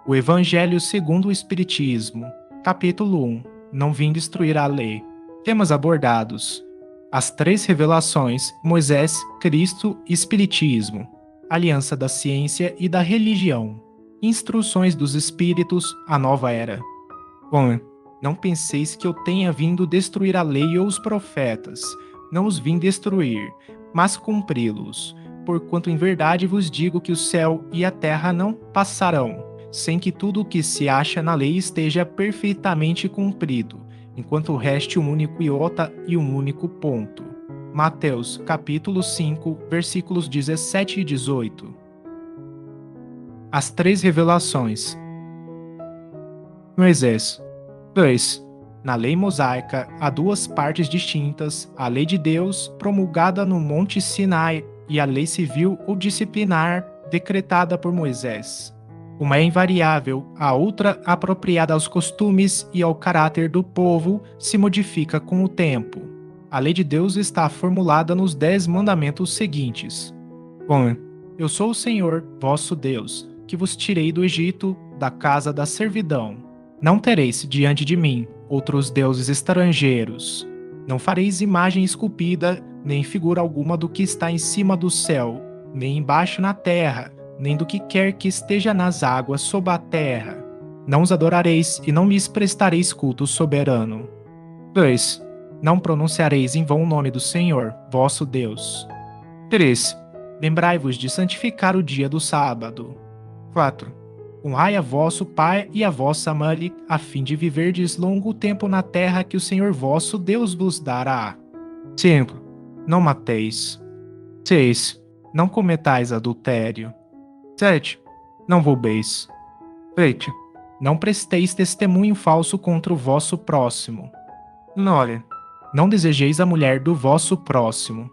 O Evangelho segundo o Espiritismo, capítulo 1. Não vim destruir a lei. Temas abordados: as três revelações, Moisés, Cristo e Espiritismo, aliança da ciência e da religião, instruções dos espíritos, a nova era. Bom, não penseis que eu tenha vindo destruir a lei ou os profetas. Não os vim destruir, mas cumpri-los. Porquanto em verdade vos digo que o céu e a terra não passarão, sem que tudo o que se acha na lei esteja perfeitamente cumprido, enquanto reste um único iota e um único ponto. Mateus, capítulo 5, versículos 17 e 18. As três revelações. Moisés. 2. Na lei mosaica, há duas partes distintas, a lei de Deus, promulgada no Monte Sinai, e a lei civil ou disciplinar, decretada por Moisés. Uma é invariável, a outra, apropriada aos costumes e ao caráter do povo, se modifica com o tempo. A lei de Deus está formulada nos 10 mandamentos seguintes. Bom, eu sou o Senhor, vosso Deus, que vos tirei do Egito, da casa da servidão. Não tereis diante de mim outros deuses estrangeiros. Não fareis imagem esculpida, nem figura alguma do que está em cima do céu, nem embaixo na terra, nem do que quer que esteja nas águas sob a terra. Não os adorareis e não lhes prestareis culto soberano. 2. Não pronunciareis em vão o nome do Senhor, vosso Deus. 3. Lembrai-vos de santificar o dia do sábado. 4. Honrai a vosso pai e a vossa mãe, a fim de viverdes longo tempo na terra que o Senhor vosso Deus vos dará. 5. Não mateis. 6. Não cometais adultério. 7. Não roubeis. 8. Não presteis testemunho falso contra o vosso próximo. 9. Não desejeis a mulher do vosso próximo.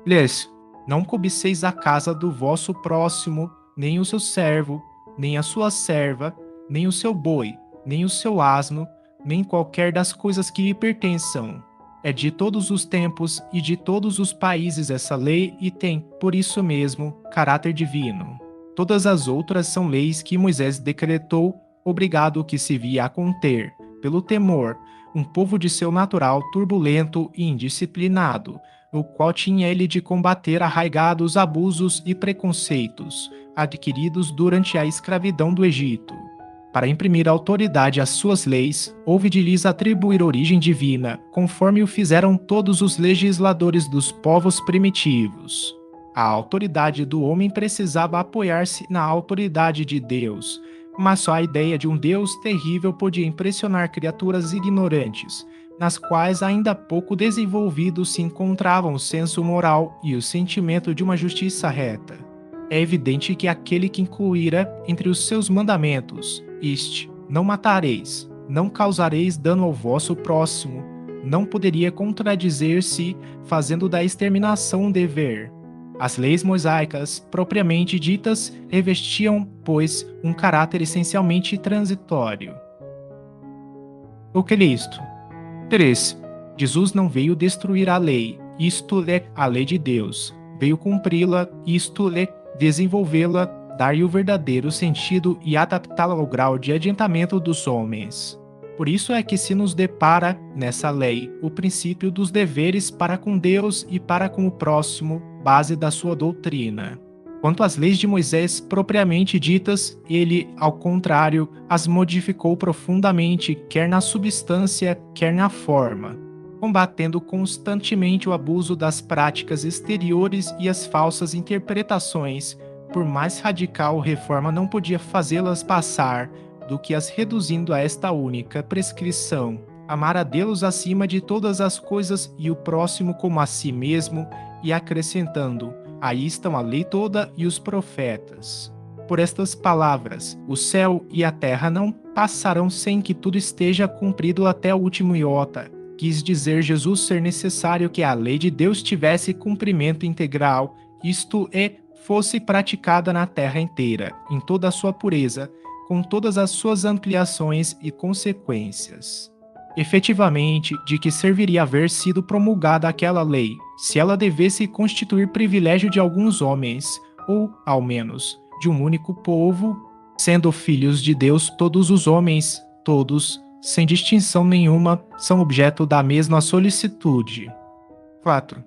10. Não cobiceis a casa do vosso próximo, nem o seu servo, nem a sua serva, nem o seu boi, nem o seu asno, nem qualquer das coisas que lhe pertençam. É de todos os tempos e de todos os países essa lei e tem, por isso mesmo, caráter divino. Todas as outras são leis que Moisés decretou, obrigado o que se via a conter, pelo temor, um povo de seu natural turbulento e indisciplinado, o qual tinha ele de combater arraigados abusos e preconceitos, adquiridos durante a escravidão do Egito. Para imprimir autoridade às suas leis, houve de lhes atribuir origem divina, conforme o fizeram todos os legisladores dos povos primitivos. A autoridade do homem precisava apoiar-se na autoridade de Deus, mas só a ideia de um Deus terrível podia impressionar criaturas ignorantes, nas quais ainda pouco desenvolvidos se encontravam o senso moral e o sentimento de uma justiça reta. É evidente que aquele que incluíra entre os seus mandamentos, não matareis, não causareis dano ao vosso próximo, não poderia contradizer-se, fazendo da exterminação um dever. As leis mosaicas, propriamente ditas, revestiam, pois, um caráter essencialmente transitório. O que é isto? 3. Jesus não veio destruir a lei, isto é, a lei de Deus. Veio cumpri-la, isto é, desenvolvê-la, dar-lhe o verdadeiro sentido e adaptá-la ao grau de adiantamento dos homens. Por isso é que se nos depara, nessa lei, o princípio dos deveres para com Deus e para com o próximo, base da sua doutrina. Quanto às leis de Moisés propriamente ditas, ele, ao contrário, as modificou profundamente, quer na substância, quer na forma, combatendo constantemente o abuso das práticas exteriores e as falsas interpretações. Por mais radical reforma não podia fazê-las passar do que as reduzindo a esta única prescrição: amar a Deus acima de todas as coisas e o próximo como a si mesmo, e acrescentando: aí estão a lei toda e os profetas. Por estas palavras, o céu e a terra não passarão sem que tudo esteja cumprido até o último iota. Quis dizer Jesus ser necessário que a lei de Deus tivesse cumprimento integral, isto é, fosse praticada na terra inteira, em toda a sua pureza, com todas as suas ampliações e consequências. Efetivamente, de que serviria haver sido promulgada aquela lei, se ela devesse constituir privilégio de alguns homens, ou, ao menos, de um único povo? Sendo filhos de Deus, todos os homens, todos, sem distinção nenhuma, são objeto da mesma solicitude. 4.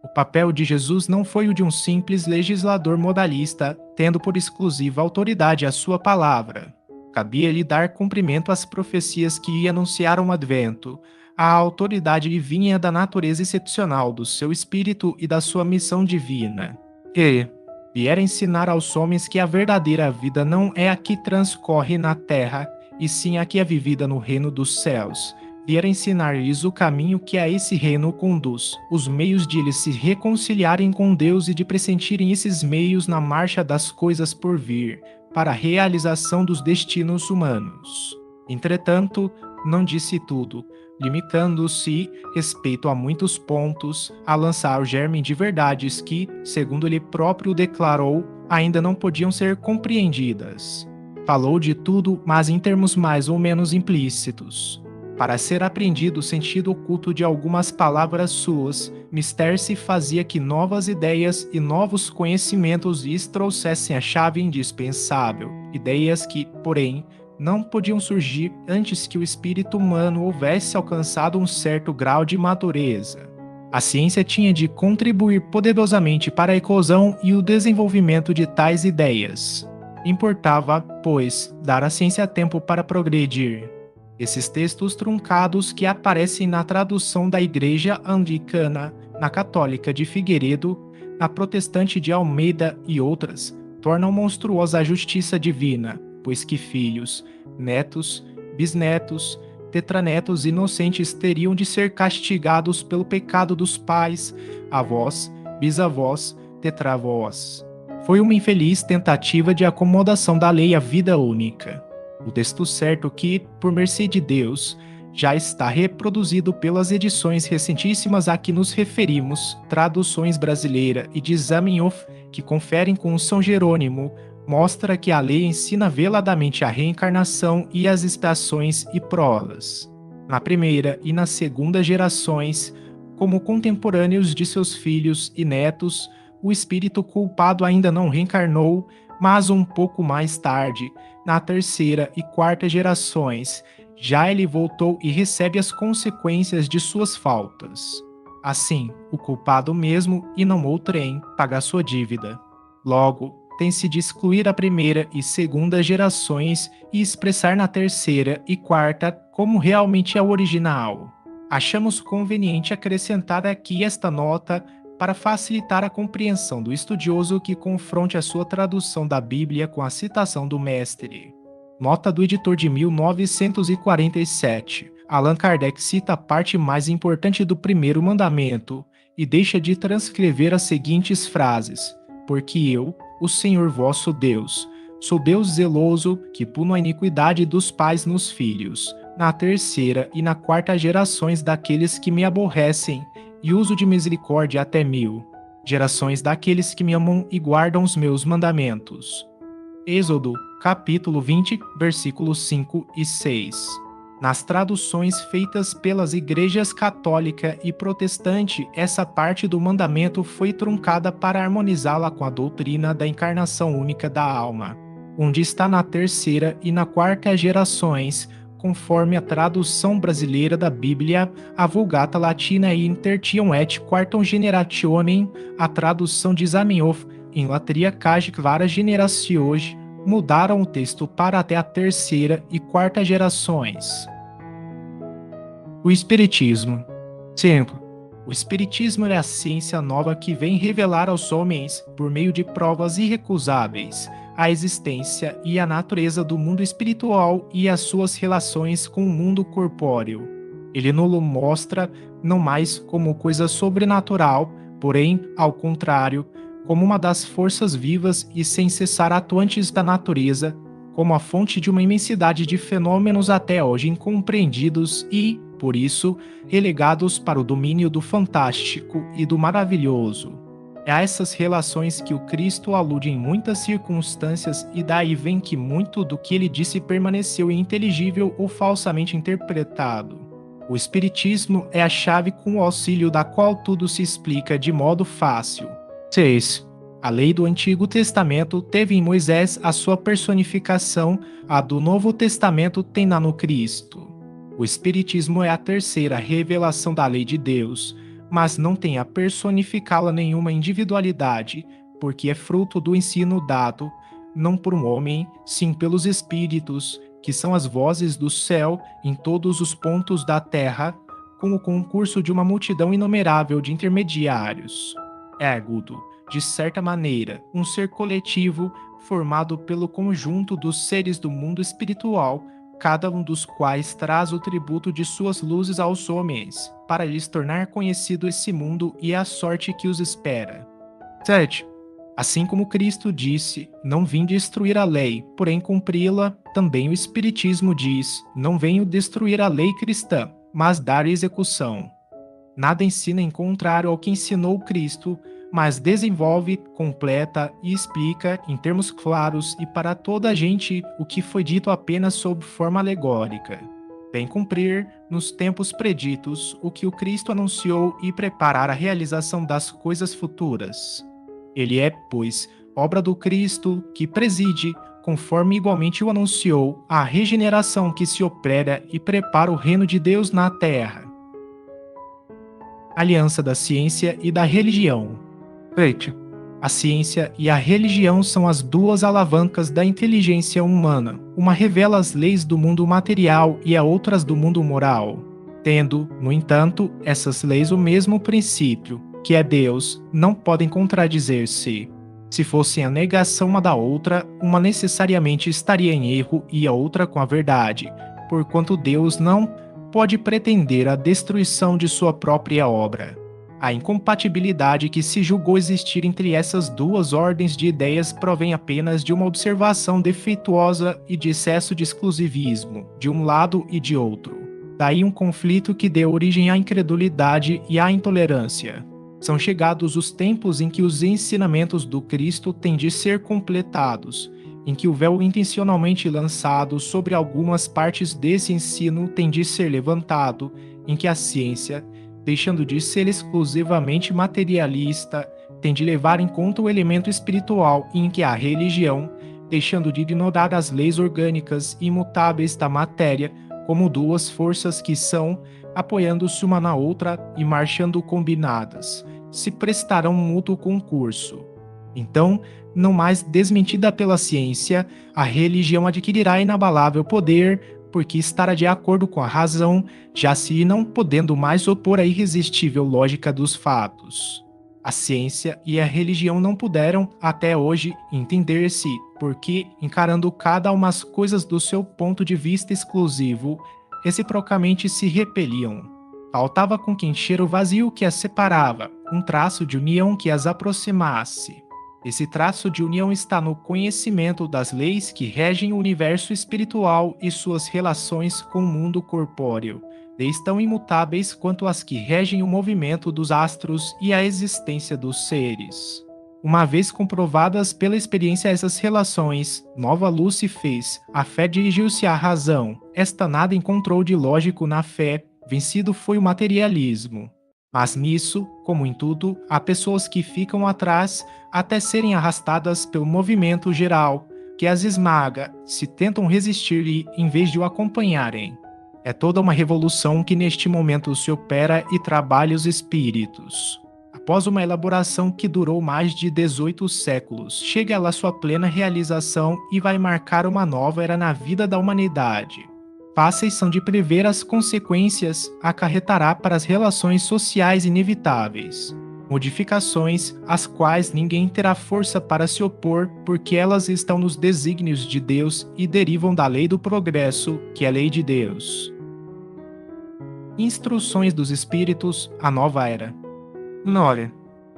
O papel de Jesus não foi o de um simples legislador modalista, tendo por exclusiva autoridade a sua palavra. Cabia-lhe dar cumprimento às profecias que anunciaram o advento. A autoridade vinha da natureza excepcional do seu espírito e da sua missão divina. E viera ensinar aos homens que a verdadeira vida não é a que transcorre na terra, e sim a que é vivida no reino dos céus. Viera ensinar-lhes o caminho que a esse reino conduz, os meios de eles se reconciliarem com Deus e de pressentirem esses meios na marcha das coisas por vir, para a realização dos destinos humanos. Entretanto, não disse tudo, limitando-se, respeito a muitos pontos, a lançar o germe de verdades que, segundo ele próprio declarou, ainda não podiam ser compreendidas. Falou de tudo, mas em termos mais ou menos implícitos. Para ser apreendido o sentido oculto de algumas palavras suas, mister se fazia que novas ideias e novos conhecimentos lhes trouxessem a chave indispensável, ideias que, porém, não podiam surgir antes que o espírito humano houvesse alcançado um certo grau de madureza. A ciência tinha de contribuir poderosamente para a eclosão e o desenvolvimento de tais ideias. Importava, pois, dar à ciência tempo para progredir. Esses textos truncados que aparecem na tradução da Igreja Anglicana, na Católica de Figueiredo, na Protestante de Almeida e outras, tornam monstruosa a justiça divina, pois que filhos, netos, bisnetos, tetranetos inocentes teriam de ser castigados pelo pecado dos pais, avós, bisavós, tetravós. Foi uma infeliz tentativa de acomodação da lei à vida única. O texto certo que, por mercê de Deus, já está reproduzido pelas edições recentíssimas a que nos referimos, traduções brasileira e de Zamenhof, que conferem com São Jerônimo, mostra que a lei ensina veladamente a reencarnação e as expiações e provas. Na primeira e na segunda gerações, como contemporâneos de seus filhos e netos, o espírito culpado ainda não reencarnou, mas um pouco mais tarde, na terceira e quarta gerações, já ele voltou e recebe as consequências de suas faltas. Assim, o culpado mesmo, e não outrem, paga sua dívida. Logo, tem-se de excluir a primeira e segunda gerações e expressar na terceira e quarta como realmente é o original. Achamos conveniente acrescentar aqui esta nota para facilitar a compreensão do estudioso que confronte a sua tradução da Bíblia com a citação do mestre. Nota do editor de 1947. Allan Kardec cita a parte mais importante do primeiro mandamento e deixa de transcrever as seguintes frases: porque eu, o Senhor vosso Deus, sou Deus zeloso, que puno a iniquidade dos pais nos filhos, na terceira e na quarta gerações daqueles que me aborrecem, e uso de misericórdia até 1000 gerações daqueles que me amam e guardam os meus mandamentos. Êxodo, capítulo 20, versículos 5 e 6. Nas traduções feitas pelas igrejas católica e protestante, essa parte do mandamento foi truncada para harmonizá-la com a doutrina da encarnação única da alma, onde está na terceira e na quarta gerações, conforme a tradução brasileira da Bíblia, a Vulgata Latina e Intertium et Quartum Generationem, a tradução de Zamenhof, em Latria Cagic Varas Generationes, mudaram o texto para até a terceira e quarta gerações. O Espiritismo. Exemplo: o Espiritismo é a ciência nova que vem revelar aos homens, por meio de provas irrecusáveis, a existência e a natureza do mundo espiritual e as suas relações com o mundo corpóreo. Ele nos mostra não mais como coisa sobrenatural, porém, ao contrário, como uma das forças vivas e sem cessar atuantes da natureza, como a fonte de uma imensidade de fenômenos até hoje incompreendidos e, por isso, relegados para o domínio do fantástico e do maravilhoso. É a essas relações que o Cristo alude em muitas circunstâncias, e daí vem que muito do que ele disse permaneceu ininteligível ou falsamente interpretado. O Espiritismo é a chave com o auxílio da qual tudo se explica de modo fácil. 6. A lei do Antigo Testamento teve em Moisés a sua personificação, a do Novo Testamento tem-na no Cristo. O Espiritismo é a terceira revelação da lei de Deus, mas não tem a personificá-la nenhuma individualidade, porque é fruto do ensino dado, não por um homem, sim pelos Espíritos, que são as vozes do céu em todos os pontos da terra, com o concurso de uma multidão inumerável de intermediários. Ergo, de certa maneira, um ser coletivo formado pelo conjunto dos seres do mundo espiritual, cada um dos quais traz o tributo de suas luzes aos homens, para lhes tornar conhecido esse mundo e a sorte que os espera. 7. Assim como Cristo disse, não vim destruir a lei, porém cumpri-la, também o Espiritismo diz, não venho destruir a lei cristã, mas dar execução. Nada ensina em contrário ao que ensinou Cristo, mas desenvolve, completa e explica, em termos claros e para toda a gente, o que foi dito apenas sob forma alegórica. Vem cumprir, nos tempos preditos, o que o Cristo anunciou e preparar a realização das coisas futuras. Ele é, pois, obra do Cristo que preside, conforme igualmente o anunciou, a regeneração que se opera e prepara o reino de Deus na terra. Aliança da ciência e da religião. Veja, a ciência e a religião são as duas alavancas da inteligência humana. Uma revela as leis do mundo material e a outra as do mundo moral. Tendo, no entanto, essas leis o mesmo princípio, que é Deus, não podem contradizer-se. Se fossem a negação uma da outra, uma necessariamente estaria em erro e a outra com a verdade, porquanto Deus não pode pretender a destruição de sua própria obra. A incompatibilidade que se julgou existir entre essas duas ordens de ideias provém apenas de uma observação defeituosa e de excesso de exclusivismo, de um lado e de outro. Daí um conflito que deu origem à incredulidade e à intolerância. São chegados os tempos em que os ensinamentos do Cristo têm de ser completados, em que o véu intencionalmente lançado sobre algumas partes desse ensino tem de ser levantado, em que a ciência, deixando de ser exclusivamente materialista, tem de levar em conta o elemento espiritual, e em que a religião, deixando de ignorar as leis orgânicas imutáveis da matéria, como duas forças que são, apoiando-se uma na outra e marchando combinadas, se prestarão um mútuo concurso. Então, não mais desmentida pela ciência, a religião adquirirá inabalável poder, porque estará de acordo com a razão, já se não podendo mais opor à irresistível lógica dos fatos. A ciência e a religião não puderam, até hoje, entender-se, porque, encarando cada uma as coisas do seu ponto de vista exclusivo, reciprocamente se repeliam. Faltava com que encher o vazio que as separava, um traço de união que as aproximasse. Esse traço de união está no conhecimento das leis que regem o universo espiritual e suas relações com o mundo corpóreo, leis tão imutáveis quanto as que regem o movimento dos astros e a existência dos seres. Uma vez comprovadas pela experiência essas relações, nova luz se fez, a fé dirigiu-se à razão, esta nada encontrou de lógico na fé, vencido foi o materialismo. Mas nisso, como em tudo, há pessoas que ficam atrás até serem arrastadas pelo movimento geral, que as esmaga, se tentam resistir-lhe em vez de o acompanharem. É toda uma revolução que neste momento se opera e trabalha os espíritos. Após uma elaboração que durou mais de 18 séculos, chega ela à sua plena realização e vai marcar uma nova era na vida da humanidade. Fáceis são de prever as consequências acarretará para as relações sociais inevitáveis. Modificações às quais ninguém terá força para se opor, porque elas estão nos desígnios de Deus e derivam da lei do progresso, que é a lei de Deus. Instruções dos Espíritos, a nova era. Olha,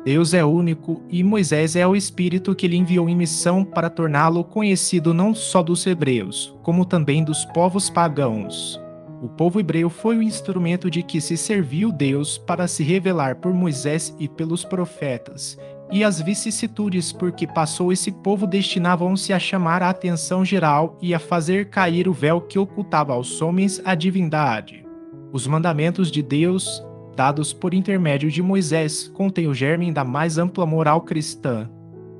Deus é único e Moisés é o Espírito que lhe enviou em missão para torná-lo conhecido não só dos hebreus, como também dos povos pagãos. O povo hebreu foi o instrumento de que se serviu Deus para se revelar por Moisés e pelos profetas, e as vicissitudes por que passou esse povo destinavam-se a chamar a atenção geral e a fazer cair o véu que ocultava aos homens a divindade. Os mandamentos de Deus, dados por intermédio de Moisés, contêm o germe da mais ampla moral cristã.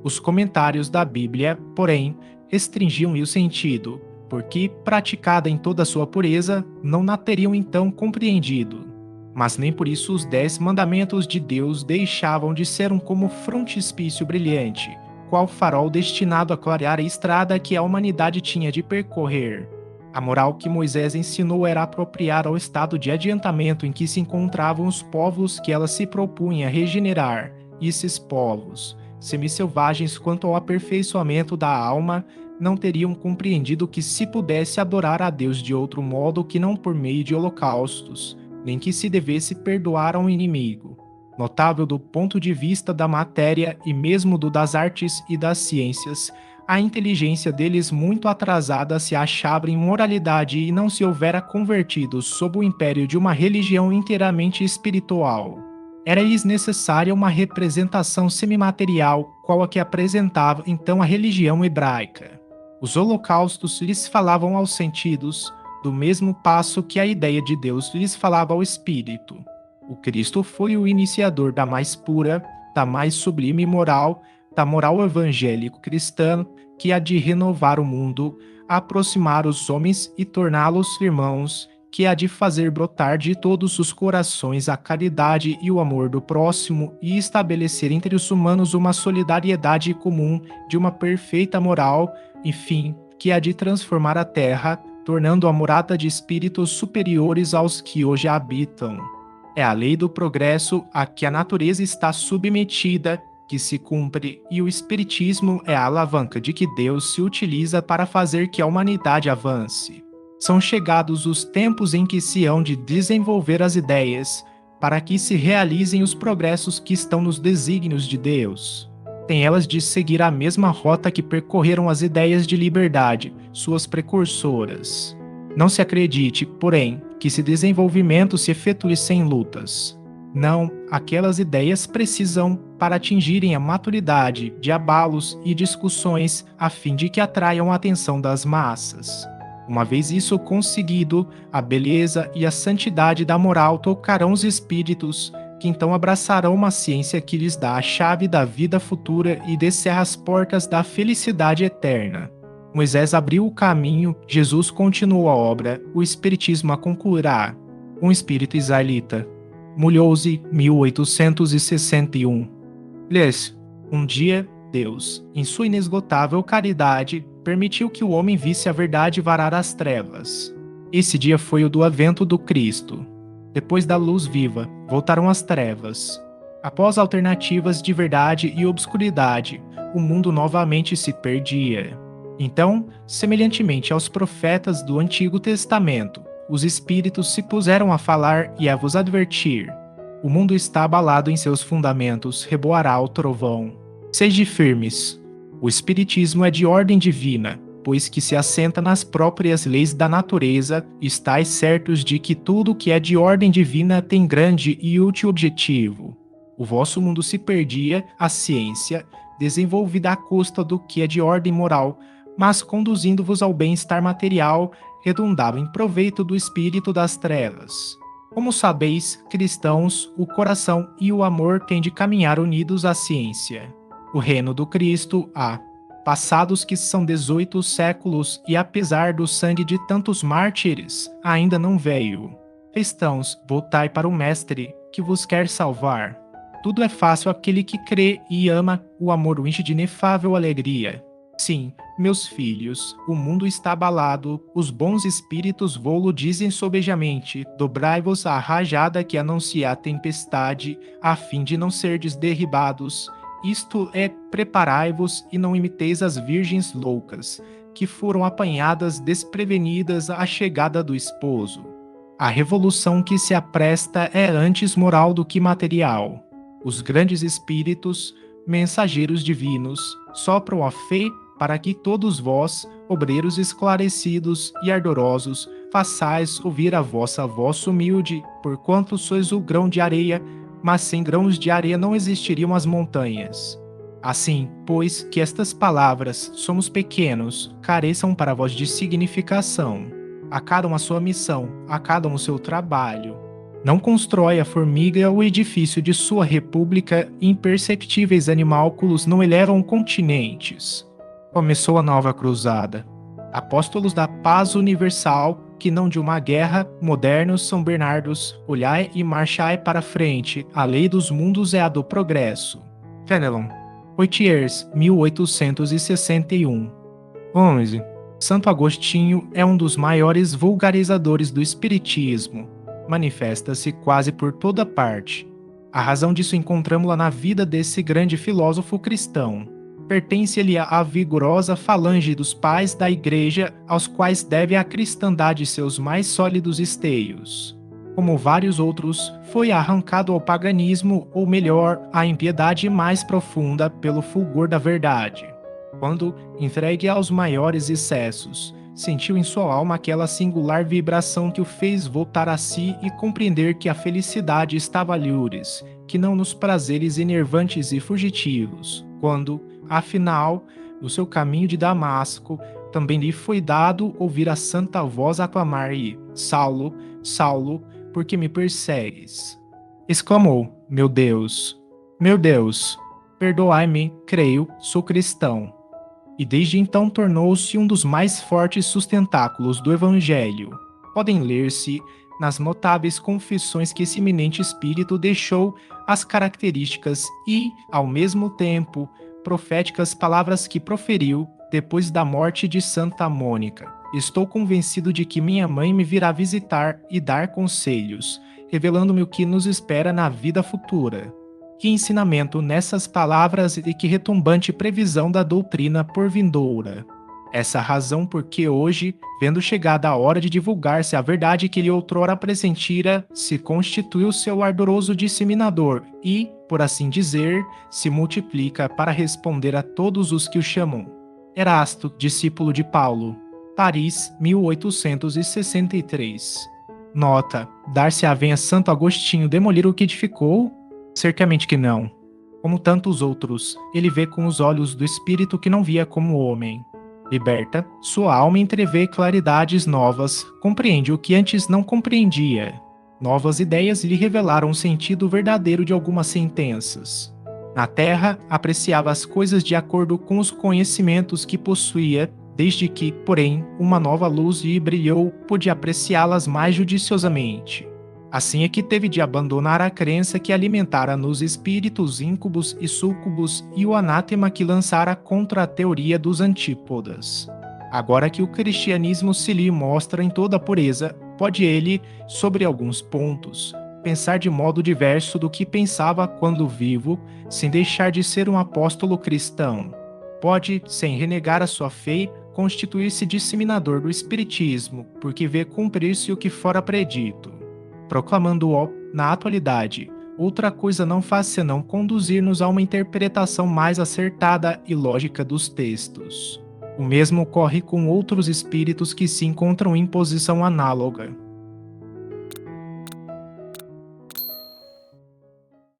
Os comentários da Bíblia, porém, restringiam-lhe o sentido, porque, praticada em toda a sua pureza, não na teriam então compreendido. Mas nem por isso os 10 mandamentos de Deus deixavam de ser como frontispício brilhante, qual farol destinado a clarear a estrada que a humanidade tinha de percorrer. A moral que Moisés ensinou era apropriar ao estado de adiantamento em que se encontravam os povos que ela se propunha regenerar, e esses povos, semi-selvagens quanto ao aperfeiçoamento da alma, não teriam compreendido que se pudesse adorar a Deus de outro modo que não por meio de holocaustos, nem que se devesse perdoar a um inimigo. Notável do ponto de vista da matéria e mesmo do das artes e das ciências, a inteligência deles muito atrasada se achava em moralidade e não se houvera convertido sob o império de uma religião inteiramente espiritual. Era-lhes necessária uma representação semimaterial, qual a que apresentava então a religião hebraica. Os holocaustos lhes falavam aos sentidos, do mesmo passo que a ideia de Deus lhes falava ao espírito. O Cristo foi o iniciador da mais pura, da mais sublime moral, da moral evangélico-cristã, que há de renovar o mundo, aproximar os homens e torná-los irmãos, que há de fazer brotar de todos os corações a caridade e o amor do próximo e estabelecer entre os humanos uma solidariedade comum de uma perfeita moral, enfim, que há de transformar a terra, tornando a morada de espíritos superiores aos que hoje a habitam. É a lei do progresso a que a natureza está submetida, que se cumpre, e o espiritismo é a alavanca de que Deus se utiliza para fazer que a humanidade avance. São chegados os tempos em que se hão de desenvolver as ideias, para que se realizem os progressos que estão nos desígnios de Deus. Tem elas de seguir a mesma rota que percorreram as ideias de liberdade, suas precursoras. Não se acredite, porém, que esse desenvolvimento se efetue sem lutas. Não, aquelas ideias precisam, para atingirem a maturidade, de abalos e discussões a fim de que atraiam a atenção das massas. Uma vez isso conseguido, a beleza e a santidade da moral tocarão os espíritos, que então abraçarão uma ciência que lhes dá a chave da vida futura e descerra as portas da felicidade eterna. Moisés abriu o caminho, Jesus continuou a obra, o espiritismo a concluirá. Um espírito israelita. Mulhouse, 1861. Lês, um dia, Deus, em sua inesgotável caridade, permitiu que o homem visse a verdade varar as trevas. Esse dia foi o do advento do Cristo. Depois da luz viva, voltaram as trevas. Após alternativas de verdade e obscuridade, o mundo novamente se perdia. Então, semelhantemente aos profetas do Antigo Testamento, os espíritos se puseram a falar e a vos advertir. O mundo está abalado em seus fundamentos, reboará o trovão. Sede firmes. O espiritismo é de ordem divina, pois que se assenta nas próprias leis da natureza, estais certos de que tudo que é de ordem divina tem grande e útil objetivo. O vosso mundo se perdia, a ciência, desenvolvida à custa do que é de ordem moral, mas conduzindo-vos ao bem-estar material, redundava em proveito do espírito das trevas. Como sabeis, cristãos, o coração e o amor têm de caminhar unidos à ciência. O reino do Cristo há. Passados que são 18 séculos e apesar do sangue de tantos mártires, ainda não veio. Cristãos, voltai para o Mestre, que vos quer salvar. Tudo é fácil àquele que crê e ama, o amor o enche de inefável alegria. Sim, meus filhos, o mundo está abalado, os bons espíritos vô-lo dizem sobejamente, dobrai-vos à rajada que anuncia a tempestade, a fim de não serdes derribados. Isto é, preparai-vos e não imiteis as virgens loucas, que foram apanhadas desprevenidas à chegada do esposo. A revolução que se apresta é antes moral do que material. Os grandes espíritos, mensageiros divinos, sopram a fé para que todos vós, obreiros esclarecidos e ardorosos, façais ouvir a vossa voz humilde, porquanto sois o grão de areia, mas sem grãos de areia não existiriam as montanhas. Assim, pois, que estas palavras, somos pequenos, careçam para vós de significação. A cada um a sua missão, a cada um o seu trabalho. Não constrói a formiga o edifício de sua república, imperceptíveis animálculos não elevam continentes. Começou a nova cruzada. Apóstolos da paz universal, que não de uma guerra, modernos São Bernardos, olhai e marchai para frente, a lei dos mundos é a do progresso. Fenelon, Poitiers, 1861. 11. Santo Agostinho é um dos maiores vulgarizadores do espiritismo. Manifesta-se quase por toda parte. A razão disso encontramos-la na vida desse grande filósofo cristão. Pertence-lhe à vigorosa falange dos pais da Igreja, aos quais deve a cristandade seus mais sólidos esteios. Como vários outros, foi arrancado ao paganismo, ou melhor, à impiedade mais profunda pelo fulgor da verdade. Quando, entregue aos maiores excessos, sentiu em sua alma aquela singular vibração que o fez voltar a si e compreender que a felicidade estava alhures, que não nos prazeres enervantes e fugitivos. Quando, afinal, no seu caminho de Damasco, também lhe foi dado ouvir a santa voz aclamar-lhe: Saulo, Saulo, por que me persegues? Exclamou: Meu Deus, perdoai-me, creio, sou cristão. E desde então tornou-se um dos mais fortes sustentáculos do Evangelho. Podem ler-se nas notáveis confissões que esse eminente espírito deixou as características e, ao mesmo tempo, proféticas palavras que proferiu depois da morte de Santa Mônica. Estou convencido de que minha mãe me virá visitar e dar conselhos, revelando-me o que nos espera na vida futura. Que ensinamento nessas palavras e que retumbante previsão da doutrina por vindoura. Essa razão porque hoje, vendo chegada a hora de divulgar-se a verdade que lhe outrora pressentira, se constituiu seu ardoroso disseminador e, por assim dizer, se multiplica para responder a todos os que o chamam. Erasto, discípulo de Paulo. Paris, 1863. Nota: dar-se-á-vem a Santo Agostinho demolir o que edificou? Certamente que não. Como tantos outros, ele vê com os olhos do espírito que não via como homem. Liberta, sua alma entrevê claridades novas, compreende o que antes não compreendia. Novas ideias lhe revelaram o sentido verdadeiro de algumas sentenças. Na terra, apreciava as coisas de acordo com os conhecimentos que possuía, desde que, porém, uma nova luz lhe brilhou, pôde apreciá-las mais judiciosamente. Assim é que teve de abandonar a crença que alimentara nos espíritos íncubos e súcubos e o anátema que lançara contra a teoria dos antípodas. Agora que o cristianismo se lhe mostra em toda a pureza, pode ele, sobre alguns pontos, pensar de modo diverso do que pensava quando vivo, sem deixar de ser um apóstolo cristão. Pode, sem renegar a sua fé, constituir-se disseminador do espiritismo, porque vê cumprir-se o que fora predito. Proclamando-o na atualidade, outra coisa não faz senão conduzir-nos a uma interpretação mais acertada e lógica dos textos. O mesmo ocorre com outros espíritos que se encontram em posição análoga.